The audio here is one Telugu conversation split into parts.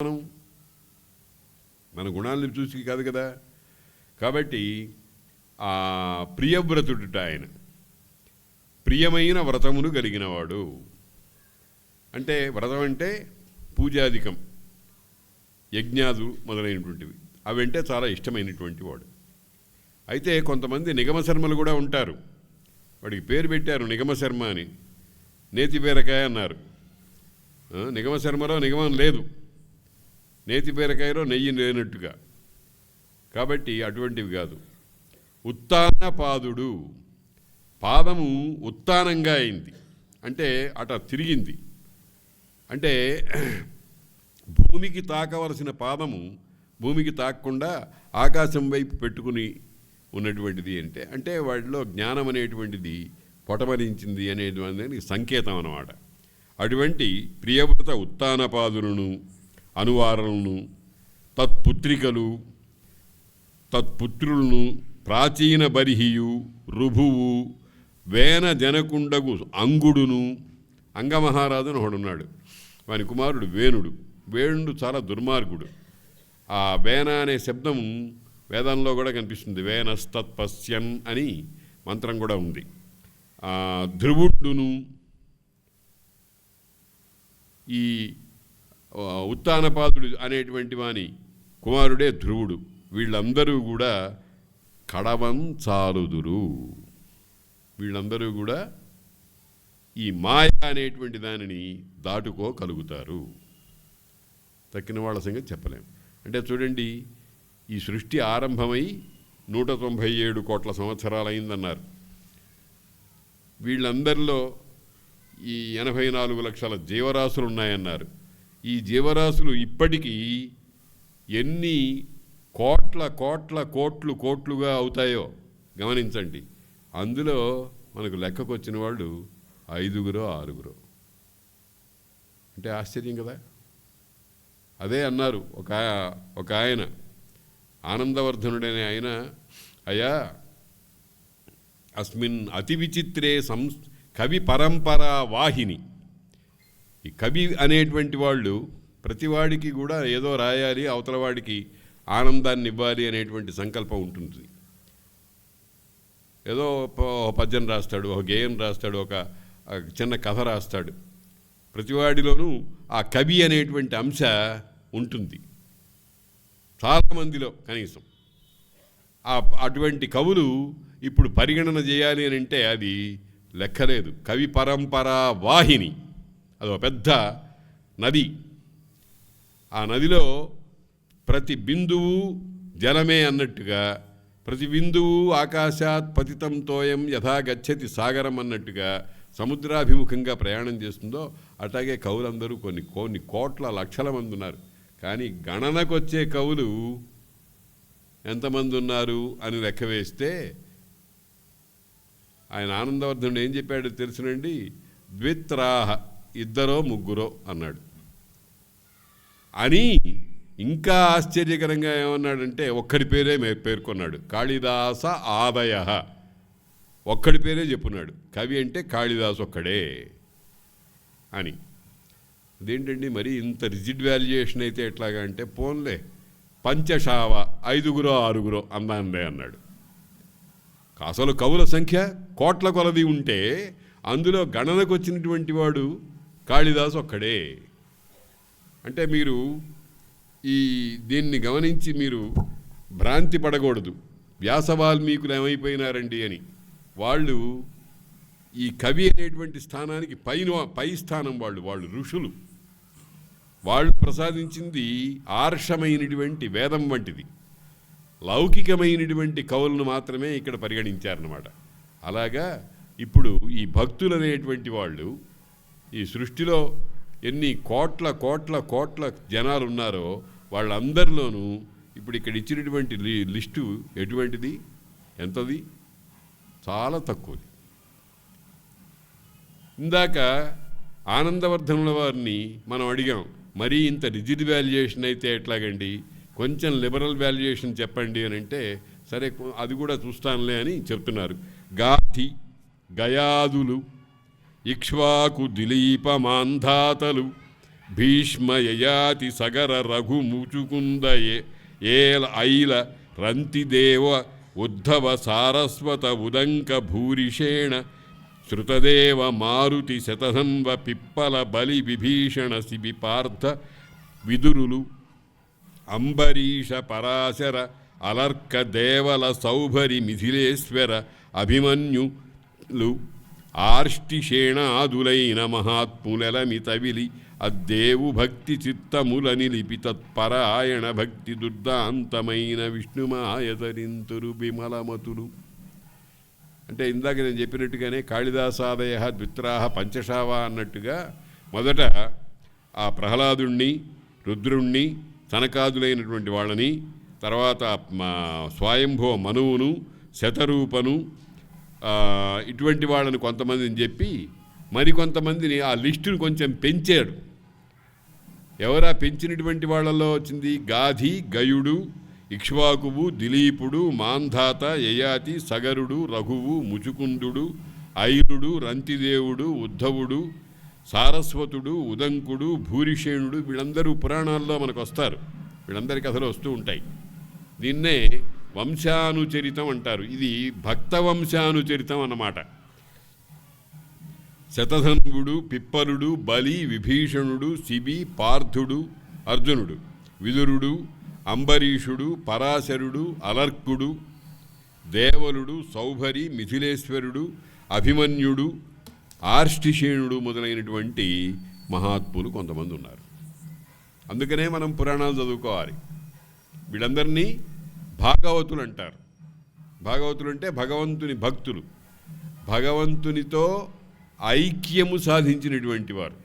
మనం మన గుణాలను చూసి కాదు కదా. కాబట్టి ఆ ప్రియవ్రతుడుట ఆయన, ప్రియమైన వ్రతమును కలిగినవాడు. అంటే వ్రతం అంటే పూజాధికం, యజ్ఞాదులు మొదలైనటువంటివి, అవంటే చాలా ఇష్టమైనటువంటి వాడు. అయితే కొంతమంది నిగమశర్మలు కూడా ఉంటారు. వాడికి పేరు పెట్టారు నిగమశర్మ అని, నేతి బీరకాయ అన్నారు. నిగమశర్మలో నిగమం లేదు, నేతి బీరకాయలో నెయ్యి లేనట్టుగా. కాబట్టి అటువంటివి కాదు. ఉత్తానపాదుడు, పాదము ఉత్తానంగా అయింది అంటే అట తిరిగింది. అంటే భూమికి తాకవలసిన పాదము భూమికి తాకకుండా ఆకాశం వైపు పెట్టుకుని ఉన్నటువంటిది. అంటే వాటిలో జ్ఞానం అనేటువంటిది పొటమరించింది అనేటువంటి సంకేతం అన్నమాట. అటువంటి ప్రియవ్రత ఉత్తానపాదులను, అనువారులను, తత్పుత్రికలు, తత్పుత్రులను, ప్రాచీన బర్హియు, రుభువు, వేన జనకుండగు అంగుడును. అంగమహారాజును ఒకడున్నాడు, వాని కుమారుడు వేణుడు. వేణుడు చాలా దుర్మార్గుడు. ఆ వేన అనే శబ్దం వేదంలో కూడా కనిపిస్తుంది. వేనస్తత్పశ్యన్ అని మంత్రం కూడా ఉంది. ధ్రువుడును, ఈ ఉత్తానపాదుడు అనేటువంటి వాని కుమారుడే ధ్రువుడు. వీళ్ళందరూ కూడా కడవంచాలుదురు. వీళ్ళందరూ కూడా ఈ మాయ అనేటువంటి దానిని దాటుకోగలుగుతారు. తక్కిన వాళ్ళ సంగతి చెప్పలేం. అంటే చూడండి, ఈ సృష్టి ఆరంభమై 197 కోట్ల సంవత్సరాలు అయిందన్నారు. వీళ్ళందరిలో ఈ 84 లక్షల జీవరాశులు ఉన్నాయన్నారు. ఈ జీవరాశులు ఇప్పటికీ ఎన్ని కోట్ల కోట్ల కోట్లు కోట్లుగా అవుతాయో గమనించండి. అందులో మనకు లెక్కకు వచ్చిన వాళ్ళు 5గురో 6గురో. అంటే ఆశ్చర్యం కదా. అదే అన్నారు ఒక ఆయన, ఆనందవర్ధనుడనే ఆయన, అయ్యా అస్మిన్ అతి విచిత్రే కవి పరంపరా వాహిని. ఈ కవి అనేటువంటి వాళ్ళు ప్రతివాడికి కూడా ఏదో రాయాలి, అవతలవాడికి ఆనందాన్ని ఇవ్వాలి అనేటువంటి సంకల్పం ఉంటుంది. ఏదో పద్యం రాస్తాడు, ఒక గేయం రాస్తాడు, ఒక చిన్న కథ రాస్తాడు. ప్రతివాడిలోనూ ఆ కవి అనేటువంటి అంశ ఉంటుంది, చాలామందిలో కనీసం. అటువంటి కవులు ఇప్పుడు పరిగణన చేయాలి అని అంటే అది లెక్కలేదు. కవి పరంపరా వాహిని, అదొక పెద్ద నది. ఆ నదిలో ప్రతి బిందువు జలమే అన్నట్టుగా, ప్రతి బిందువు ఆకాశాత్ పతితం తోయం యథా గచ్చతి సాగరం అన్నట్టుగా సముద్రాభిముఖంగా ప్రయాణం చేస్తుందో అట్లాగే కవులందరూ కొన్ని కోట్ల లక్షల మంది ఉన్నారు. కానీ గణనకు వచ్చే కవులు ఎంతమంది ఉన్నారు అని లెక్క వేస్తే ఆయన ఆనందవర్ధనుడు ఏం చెప్పాడో తెలుసునండి. ద్విత్రాహ, 2 3 అన్నాడు. అని ఇంకా ఆశ్చర్యకరంగా ఏమన్నాడంటే ఒక్కడి పేరే పేర్కొన్నాడు. కాళిదాస ఆదయ, ఒక్కడి పేరే చెప్పున్నాడు. కవి అంటే కాళిదాసు ఒక్కడే అని. అదేంటండి మరి ఇంత రిజిడ్ వాల్యుయేషన్ అయితే ఎట్లాగా అంటే, పోన్లే పంచశావ 5గురో 6గురో అందాందే అన్నాడు. అసలు కవుల సంఖ్య కోట్ల కొలది ఉంటే అందులో గణనకు వచ్చినటువంటి వాడు కాళిదాసు ఒక్కడే. అంటే మీరు దీన్ని గమనించి మీరు భ్రాంతి పడకూడదు. వ్యాస వాల్మీకులు ఏమైపోయినారండి అని. వాళ్ళు ఈ కవి అనేటువంటి స్థానానికి పై స్థానం వాళ్ళు ఋషులు. వాళ్ళు ప్రసాదించింది ఆర్షమైనటువంటి వేదం వంటిది. లౌకికమైనటువంటి కవులను మాత్రమే ఇక్కడ పరిగణించారన్నమాట. అలాగా ఇప్పుడు ఈ భక్తులు అనేటువంటి వాళ్ళు ఈ సృష్టిలో ఎన్ని కోట్ల కోట్ల కోట్ల జనాలు ఉన్నారో వాళ్ళందరిలోనూ ఇప్పుడు ఇక్కడ ఇచ్చినటువంటి లిస్టు ఎటువంటిది, ఎంతది? చాలా తక్కువది. ఇందాక ఆనందవర్ధనుల వారిని మనం అడిగాం, మరీ ఇంత రిజిడ్ వాల్యుయేషన్ అయితే ఎట్లాగండి, కొంచెం లిబరల్ వాల్యుయేషన్ చెప్పండి అని అంటే, సరే అది కూడా చూస్తానులే అని చెప్తున్నారు. గాథి, గయాదులు, ఇక్ష్వాకు, దిలీప, మాంధాతలు, భీష్మ యయాతి సగర రఘు ముచుకుంద ఏల ఐల రంతిదేవ ఉద్ధవ సారస్వత ఉదంక భూరిషేణ శృతదేవ మారుతి శతధన్వ పిప్పల బలి విభీషణ శిబి పార్థ విదురులు అంబరీష పరాశర అలర్క దేవల సౌభరి మిథిలేశ్వర అభిమన్యులు ఆర్ష్టిషేణాదులైన మహాత్ములమితవిలి అద్దేవు భక్తి చిత్తముల నిలిపి తత్పరాయణ భక్తి దుర్దాంతమైన విష్ణుమాయతరింతురు విమలమతులు. అంటే ఇందాక నేను చెప్పినట్టుగానే కాళిదాసాదయ ద్విత్రాహ పంచశావ అన్నట్టుగా మొదట ఆ ప్రహ్లాదుణ్ణి, రుద్రుణ్ణి, సనకాదులైనటువంటి వాళ్ళని, తర్వాత స్వయంభవ మనువును, శతరూపను, ఇటువంటి వాళ్ళని కొంతమందిని చెప్పి మరికొంతమందిని ఆ లిస్టును కొంచెం పెంచాడు. ఎవరా పెంచినటువంటి వాళ్ళల్లో వచ్చింది? గాధి, గయుడు, ఇక్ష్వాకువు, దిలీపుడు, మాంధాత, యయాతి, సగరుడు, రఘువు, ముచుకుందుడు, ఐలుడు, రంతిదేవుడు, ఉద్ధవుడు, సారస్వతుడు, ఉదంకుడు, భూరిషేణుడు, వీళ్ళందరూ పురాణాల్లో మనకు వస్తారు. వీళ్ళందరి కథలు వస్తూ ఉంటాయి. దీన్నే వంశానుచరితం అంటారు. ఇది భక్త వంశానుచరితం అన్నమాట. శతధన్వుడు, పిప్పలుడు, బలి, విభీషణుడు, శిబి, పార్థుడు, అర్జునుడు, విదురుడు, అంబరీషుడు, పరాశరుడు, అలర్కుడు, దేవలుడు, సౌభరి, మిథిలేశ్వరుడు, అభిమన్యుడు, ఆర్ష్టిషేణుడు మొదలైనటువంటి మహాత్ములు కొంతమంది ఉన్నారు. అందుకనే మనం పురాణాలు చదువుకోవాలి. వీళ్ళందరినీ భాగవతులు అంటారు. భాగవతులు అంటే భగవంతుని భక్తులు, భగవంతునితో ఐక్యము సాధించినటువంటి వారు.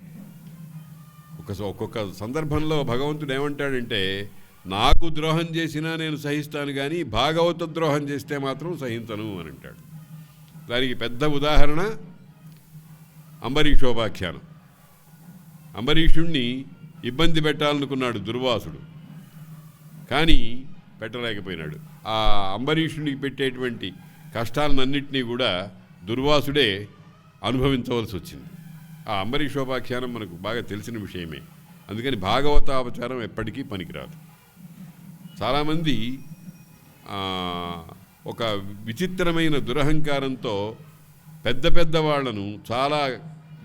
ఒక్కొక్క సందర్భంలో భగవంతుడు ఏమంటాడంటే, నాకు ద్రోహం చేసినా నేను సహిస్తాను, కానీ భాగవత ద్రోహం చేస్తే మాత్రం సహించను అని అంటాడు. దానికి పెద్ద ఉదాహరణ అంబరీషోపాఖ్యానం. అంబరీషుణ్ణి ఇబ్బంది పెట్టాలనుకున్నాడు దుర్వాసుడు, కానీ పెట్టలేకపోయినాడు. ఆ అంబరీషునికి పెట్టేటువంటి కష్టాలన్నింటినీ కూడా దుర్వాసుడే అనుభవించవలసి వచ్చింది. ఆ అంబరీషోపాఖ్యానం మనకు బాగా తెలిసిన విషయమే. అందుకని భాగవతాపచారం ఎప్పటికీ పనికిరాదు. చాలామంది ఒక విచిత్రమైన దురహంకారంతో పెద్ద పెద్ద వాళ్ళను, చాలా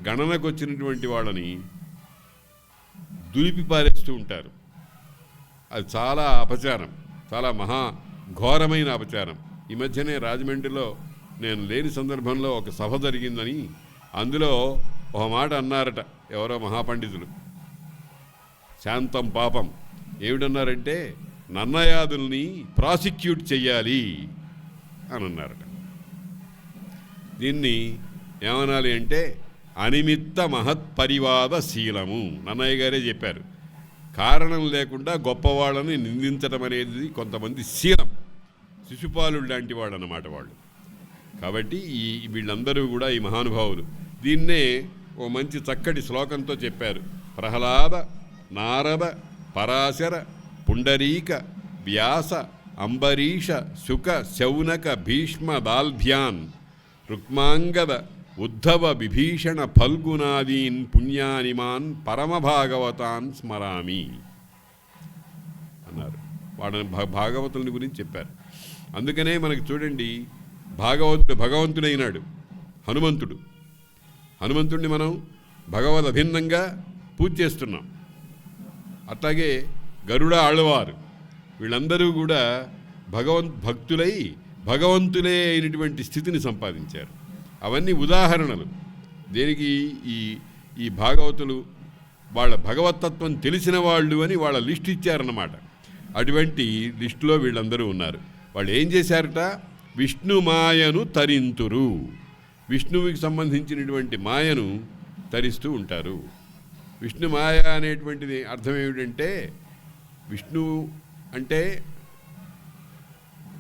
గణనకు వచ్చినటువంటి వాళ్ళని దులిపి పారేస్తూ ఉంటారు. అది చాలా అపచారం, చాలా మహా ఘోరమైన అపచారం. ఈ మధ్యనే రాజమండ్రిలో నేను లేని సందర్భంలో ఒక సభ జరిగిందని, అందులో ఒక మాట అన్నారట ఎవరో మహాపండితులు, శాంతం పాపం. ఏమిటన్నారంటే, నన్నయాదుల్ని ప్రాసిక్యూట్ చెయ్యాలి అని అన్నారట. దీన్ని ఏమనాలి అంటే అనిమిత్త మహత్పరివాద శీలము. నన్నయ్య గారే చెప్పారు, కారణం లేకుండా గొప్పవాళ్ళని నిందించడం అనేది కొంతమంది శీలం. శిశుపాలుడు లాంటి వాళ్ళు అన్నమాట వాళ్ళు. కాబట్టి వీళ్ళందరూ కూడా ఈ మహానుభావులు. దీన్నే ఓ మంచి చక్కటి శ్లోకంతో చెప్పారు. ప్రహ్లాద, నారద, పరాశర, పుండరీక, వ్యాస, అంబరీష, శుక, శౌనక, భీష్మ, దాల్భ్యాన్, రుక్మాంగద, ఉద్ధవ, విభీషణ, ఫల్గునాదీన్ పుణ్యానిమాన్ పరమభాగవతాన్ స్మరామి అన్నారు. వాళ్ళని భాగవతులని గురించి చెప్పారు. అందుకనే మనకి చూడండి, భగవంతుడైనాడు హనుమంతుడు. హనుమంతుడిని మనం భగవద్ అభిన్నంగా పూజ చేస్తున్నాం. అట్లాగే గరుడ, ఆళ్వారు, వీళ్ళందరూ కూడా భక్తులై భగవంతులే అయినటువంటి స్థితిని సంపాదించారు. అవన్నీ ఉదాహరణలు. దేనికి? ఈ భాగవతులు వాళ్ళ భగవతత్వం తెలిసిన వాళ్ళు అని వాళ్ళ లిస్టు ఇచ్చారన్నమాట. అటువంటి లిస్టులో వీళ్ళందరూ ఉన్నారు. వాళ్ళు ఏం చేశారట? విష్ణు మాయను తరింతురు. విష్ణువుకి సంబంధించినటువంటి మాయను తరిస్తూ ఉంటారు. విష్ణు మాయ అనేటువంటిది అర్థం ఏమిటంటే, విష్ణువు అంటే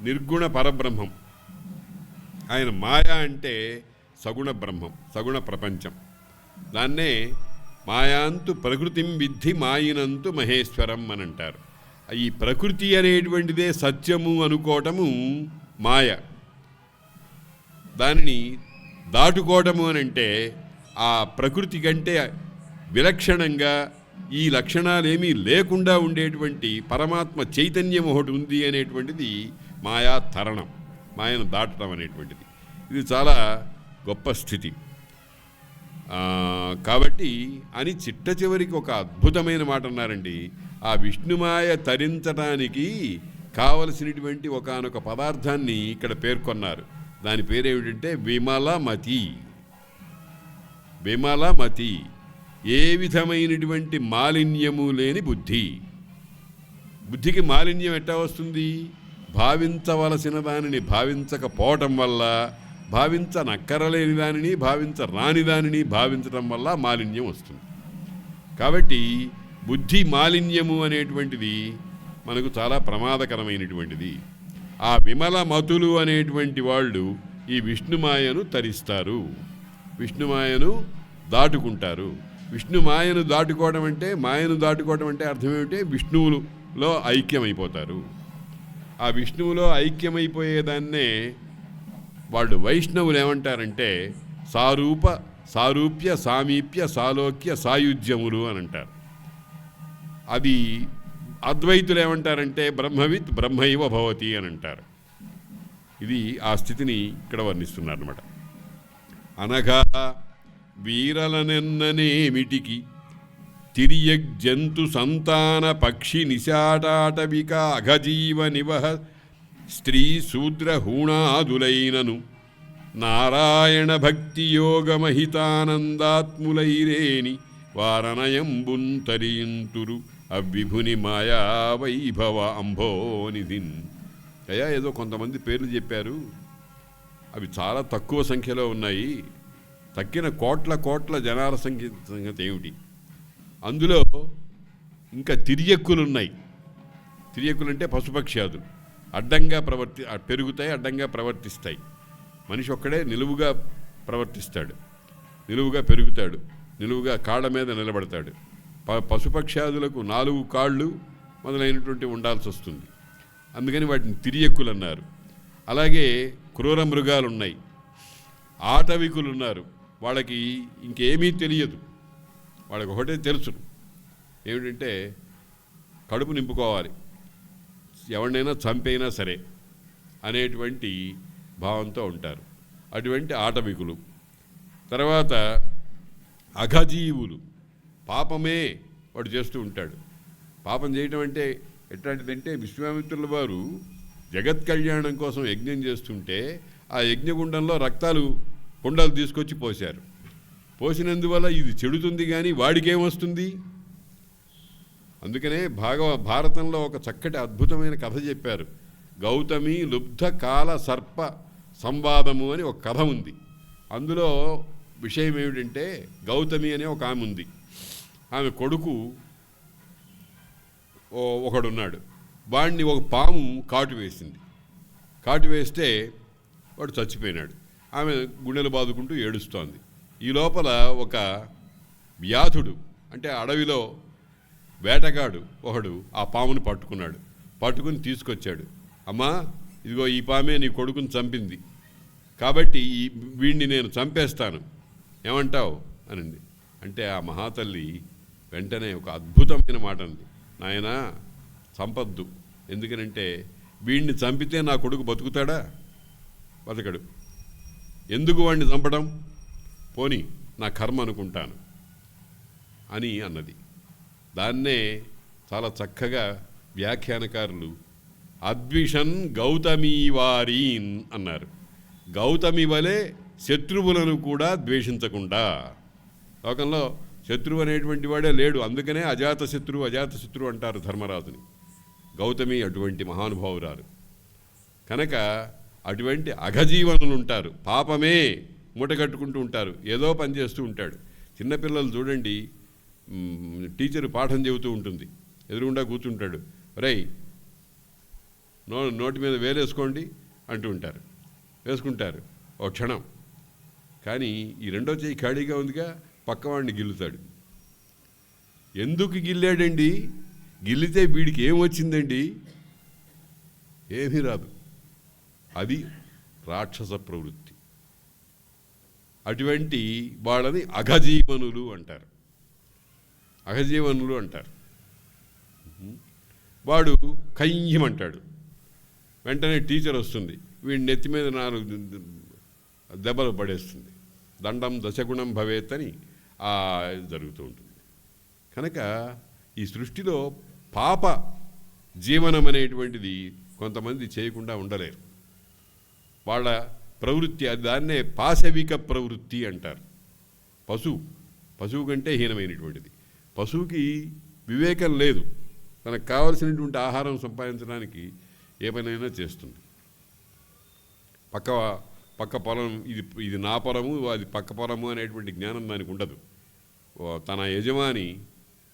నిర్గుణ పరబ్రహ్మం, ఆయన మాయ అంటే సగుణ బ్రహ్మం, సగుణ ప్రపంచం. దాన్నే మాయాంతు ప్రకృతిం విద్ధి మాయినంతు మహేశ్వరం అని అంటారు. ఈ ప్రకృతి అనేటువంటిదే సత్యము అనుకోవటము మాయ. దానిని దాటుకోవటము అని అంటే ఆ ప్రకృతి కంటే విలక్షణంగా ఈ లక్షణాలేమీ లేకుండా ఉండేటువంటి పరమాత్మ చైతన్యం ఒకటి ఉంది అనేటువంటిది మాయా తరణం, మాయను దాటడం అనేటువంటిది. ఇది చాలా గొప్ప స్థితి. కాబట్టి అని చిట్ట చివరికి ఒక అద్భుతమైన మాట అన్నారండి. ఆ విష్ణుమాయ తరించడానికి కావలసినటువంటి ఒకానొక పదార్థాన్ని ఇక్కడ పేర్కొన్నారు. దాని పేరేమిటంటే విమలమతి. విమలమతి, ఏ విధమైనటువంటి మాలిన్యము లేని బుద్ధి. బుద్ధికి మాలిన్యం ఎట్టా వస్తుంది? భావించవలసిన దానిని భావించకపోవటం వల్ల, భావించనక్కరలేని దానిని భావించరాని దానిని భావించటం వల్ల మాలిన్యం వస్తుంది. కాబట్టి బుద్ధి మాలిన్యము అనేటువంటిది మనకు చాలా ప్రమాదకరమైనటువంటిది. ఆ విమల మతులు అనేటువంటి వాళ్ళు ఈ విష్ణుమాయను తరిస్తారు, విష్ణుమాయను దాటుకుంటారు. విష్ణుమాయను దాటుకోవడం అంటే, మాయను దాటుకోవడం అంటే అర్థం ఏమిటి? విష్ణువులో ఐక్యమైపోతారు. ఆ విష్ణువులో ఐక్యమైపోయేదాన్నే వాళ్ళు వైష్ణవులు ఏమంటారంటే సారూప్య సామీప్య సాలోక్య సాయుధ్యములు అని అంటారు. అది అద్వైతులు ఏమంటారంటే బ్రహ్మవిత్ బ్రహ్మైవ భవతి అని అంటారు. ఇది ఆ స్థితిని ఇక్కడ వర్ణిస్తున్నారు అన్నమాట. అనగా వీరలనెన్ననేమిటికి తిరియగ్జంతు సంతాన పక్షి నిశాటాటవిక అఘజీవ నివహ స్త్రీ శూద్ర హూణాదులైనను నారాయణ భక్తి యోగమహితానందాత్ములైరేని వారణయంబుంతరియుంతురు అవిభుని మాయా వైభవ అంభోనిధిన్. అయ్యా, ఏదో కొంతమంది పేర్లు చెప్పారు, అవి చాలా తక్కువ సంఖ్యలో ఉన్నాయి. తక్కిన కోట్ల జనాల సంగతి ఏమిటి? అందులో ఇంకా తిరియక్కులున్నాయి. తిరియక్కులంటే పశుపక్ష్యాదులు అడ్డంగా పెరుగుతాయి, అడ్డంగా ప్రవర్తిస్తాయి. మనిషి ఒక్కడే నిలువుగా ప్రవర్తిస్తాడు, నిలువుగా పెరుగుతాడు, నిలువుగా కాళ్ళ మీద నిలబడతాడు. పశుపక్ష్యాదులకు 4 కాళ్ళు మొదలైనటువంటి ఉండాల్సి వస్తుంది. అందుకని వాటిని తిరియక్కులు అన్నారు. అలాగే క్రూర మృగాలు ఉన్నాయి, ఆటవికులు ఉన్నారు. వాళ్ళకి ఇంకేమీ తెలియదు, వాళ్ళకి ఒకటే తెలుసు, ఏమిటంటే కడుపు నింపుకోవాలి, ఎవరినైనా చంపైనా సరే అనేటువంటి భావంతో ఉంటారు. అటువంటి ఆటవికులు. తర్వాత అఘజీవులు, పాపమే వాడు చేస్తూ ఉంటాడు. పాపం చేయటం అంటే ఎట్లాంటిదంటే, విశ్వామిత్రుల వారు జగత్ కళ్యాణం కోసం యజ్ఞం చేస్తుంటే ఆ యజ్ఞగుండంలో రక్తాలు కుండలు తీసుకొచ్చి పోశారు. పోసినందువల్ల ఇది చెడుతుంది, కానీ వాడికేమొస్తుంది? అందుకనే భారతంలో ఒక చక్కటి అద్భుతమైన కథ చెప్పారు. గౌతమి లుబ్ధ కాల సర్ప సంవాదము అని ఒక కథ ఉంది. అందులో విషయం ఏమిటంటే, గౌతమి అనే ఒక ఆమె ఉంది. ఆమె కొడుకు ఒకడున్నాడు. వాడిని ఒక పాము కాటు వేసింది. కాటు వేస్తే వాడు చచ్చిపోయినాడు. ఆమె గుండెలు బాదుకుంటూ ఏడుస్తోంది. ఈ లోపల ఒక వ్యాధుడు, అంటే అడవిలో వేటగాడు ఒకడు ఆ పాముని పట్టుకున్నాడు. పట్టుకుని తీసుకొచ్చాడు. అమ్మా, ఇదిగో ఈ పామే నీ కొడుకుని చంపింది, కాబట్టి వీడిని నేను చంపేస్తాను, ఏమంటావు అనింది. అంటే ఆ మహాతల్లి వెంటనే ఒక అద్భుతమైన మాట అంది. నాయనా, చంపద్దు. ఎందుకనంటే వీడిని చంపితే నా కొడుకు బతుకుతాడా? బతకడు. ఎందుకు వాడిని చంపడం? పోనీ నా కర్మ అనుకుంటాను అని అన్నది. దాన్నే చాలా చక్కగా వ్యాఖ్యానకారులు అద్విషన్ గౌతమీవారీన్ అన్నారు. గౌతమి వలె శత్రువులను కూడా ద్వేషించకుండా. లోకంలో శత్రువు అనేటువంటి వాడే లేడు, అందుకనే అజాతశత్రువు అంటారు ధర్మరాజుని. గౌతమి అటువంటి మహానుభావురాలు కనుక అటువంటి అఘజీవనులు ఉంటారు. పాపమే మూటగట్టుకుంటూ ఉంటారు, ఏదో పని చేస్తూ ఉంటాడు. చిన్నపిల్లలు చూడండి, టీచరు పాఠం చెబుతూ ఉంటుంది, ఎదురుగుండా కూర్చుంటాడు, రేయ్ నోటి మీద వేలేసుకోండి అంటూ ఉంటారు. వేసుకుంటారు ఓ క్షణం, కానీ ఈ రెండో చెయ్యి ఖాళీగా ఉందిగా, పక్కవాడిని గిల్లుతాడు. ఎందుకు గిల్లాడండి? గిల్లితే వీడికి ఏమొచ్చిందండి? ఏమీ రాదు. అది రాక్షస ప్రవృత్తి. అటువంటి వాళ్ళని అఘజీవనులు అంటారు. అహజీవనులు అంటారు. వాడు కయ్యమంటాడు, వెంటనే టీచర్ వస్తుంది, వీడి నెత్తి మీద 4 దెబ్బలు పడేస్తుంది. దండం దశగుణం భవేత్ అని జరుగుతూ ఉంటుంది. కనుక ఈ సృష్టిలో పాప జీవనం అనేటువంటిది కొంతమంది చేయకుండా ఉండలేరు. వాళ్ళ ప్రవృత్తి దాన్నే పాశవిక ప్రవృత్తి అంటారు. పశువు కంటే హీనమైనటువంటిది. పశువుకి వివేకం లేదు, తనకు కావలసినటువంటి ఆహారం సంపాదించడానికి ఏ పనైనా చేస్తుంది. పక్క పొలం, ఇది నా పొలము, అది పక్క పొలము అనేటువంటి జ్ఞానం దానికి ఉండదు. తన యజమాని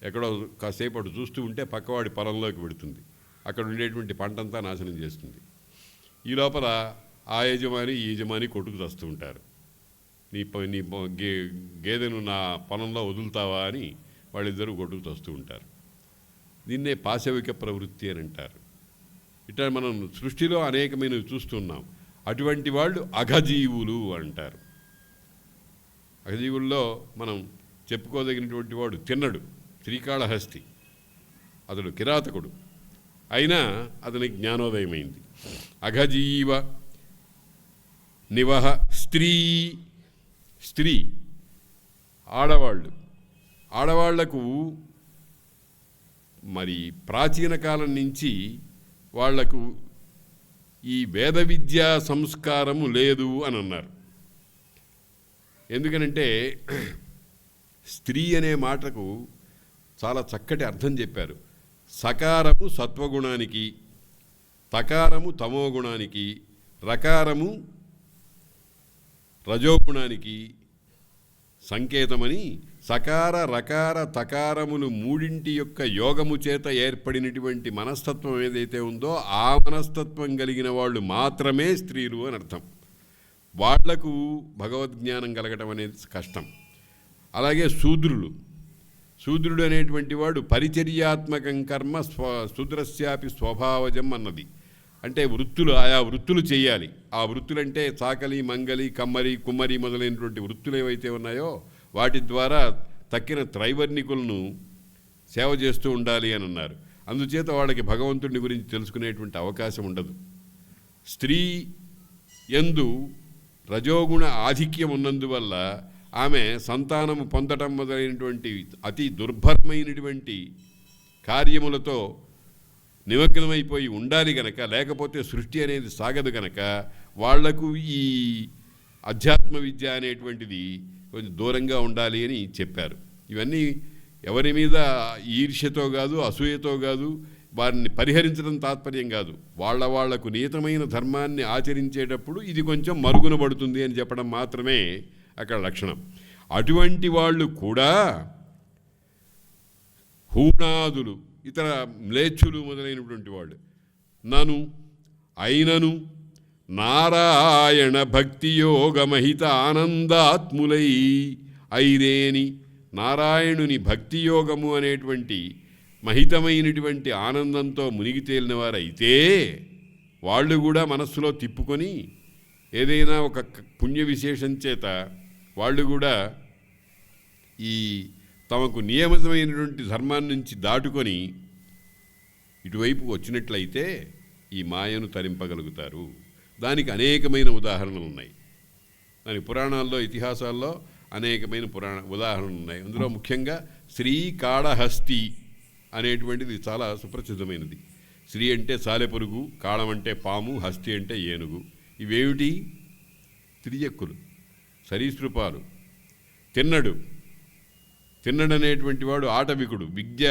ఎక్కడో కాసేపటి చూస్తూ ఉంటే పక్కవాడి పొలంలోకి వెడుతుంది, అక్కడ ఉండేటువంటి పంటంతా నాశనం చేస్తుంది. ఈ లోపల ఆ యజమాని ఈ యజమాని కొట్టుకు తెస్తూ ఉంటారు. నీ గేదెను నా పొలంలో వదులుతావా అని వాళ్ళిద్దరూ కొట్టుకు తెస్తూ ఉంటారు. దీన్నే పాశవిక ప్రవృత్తి అని అంటారు. ఇట్లా మనం సృష్టిలో అనేకమైనవి చూస్తున్నాం. అటువంటి వాళ్ళు అఘజీవులు అంటారు. అఘజీవుల్లో మనం చెప్పుకోదగినటువంటి వాడు తిన్నడు, శ్రీకాళహస్తి. అతడు కిరాతకుడు, అయినా అతనికి జ్ఞానోదయమైంది. అఘజీవ నివహ స్త్రీ ఆడవాళ్లకు మరి ప్రాచీన కాలం నుంచి వాళ్లకు ఈ వేద విద్యా సంస్కారము లేదు అని అన్నారు. ఎందుకనంటే స్త్రీ అనే మాటకు చాలా చక్కటి అర్థం చెప్పారు. సకారము సత్వగుణానికి, తకారము తమోగుణానికి, రకారము రజోగుణానికి సంకేతమని సకార రకార తకారములు మూడింటి యొక్క యోగము చేత ఏర్పడినటువంటి మనస్తత్వం ఏదైతే ఉందో ఆ మనస్తత్వం కలిగిన వాళ్ళు మాత్రమే స్త్రీలు అని అర్థం. వాళ్లకు భగవద్జ్ఞానం కలగటం అనేది కష్టం. అలాగే శూద్రుడు అనేటువంటి వాడు పరిచర్యాత్మకం కర్మ శూద్రస్యాపి స్వభావజం అన్నది. అంటే ఆయా వృత్తులు చేయాలి. ఆ వృత్తులంటే చాకలి, మంగలి, కమ్మరి, కుమ్మరి మొదలైనటువంటి వృత్తులు ఏవైతే ఉన్నాయో వాటి ద్వారా తక్కిన త్రైవర్ణికులను సేవ చేస్తూ ఉండాలి అని అన్నారు. అందుచేత వాళ్ళకి భగవంతుడిని గురించి తెలుసుకునేటువంటి అవకాశం ఉండదు. స్త్రీ యందు రజోగుణ ఆధిక్యం ఉన్నందువల్ల ఆమె సంతానము పొందటం మొదలైనటువంటి అతి దుర్భరమైనటువంటి కార్యములతో నిమగ్నమైపోయి ఉండాలి గనక, లేకపోతే సృష్టి అనేది సాగదు గనక వాళ్లకు ఈ అధ్యాత్మ విద్య అనేటువంటిది కొంచెం దూరంగా ఉండాలి అని చెప్పారు. ఇవన్నీ ఎవరి మీద ఈర్ష్యతో కాదు, అసూయతో కాదు, వారిని పరిహరించడం తాత్పర్యం కాదు. వాళ్లకు నియతమైన ధర్మాన్ని ఆచరించేటప్పుడు ఇది కొంచెం మరుగున పడుతుంది అని చెప్పడం మాత్రమే అక్కడ లక్షణం. అటువంటి వాళ్ళు కూడా హూణాదులు, ఇతర మ్లేచ్ఛులు మొదలైనటువంటి వాళ్ళు అయినను నారాయణ భక్తి యోగమహిత ఆనందాత్ములై ఐరేని నారాయణుని భక్తి యోగము అనేటువంటి మహితమైనటువంటి ఆనందంతో మునిగి తేలిన వారైతే వాళ్ళు కూడా మనస్సులో తిప్పుకొని ఏదైనా ఒక పుణ్య విశేషం చేత వాళ్ళు కూడా ఈ తమకు నియమితమైనటువంటి ధర్మాన్ని నుంచి దాటుకొని ఇటువైపు వచ్చినట్లయితే ఈ మాయను తరింపగలుగుతారు. దానికి అనేకమైన ఉదాహరణలు ఉన్నాయి. దాని పురాణాల్లో, ఇతిహాసాల్లో అనేకమైన ఉదాహరణలు ఉన్నాయి. అందులో ముఖ్యంగా శ్రీకాళహస్తి అనేటువంటిది చాలా సుప్రసిద్ధమైనది. శ్రీ అంటే సాలెపురుగు, కాళం అంటే పాము, హస్తి అంటే ఏనుగు. ఇవేమిటి? తిరియక్కులు, సరీసృపాలు. తిన్నడనేటువంటి వాడు ఆటవికుడు,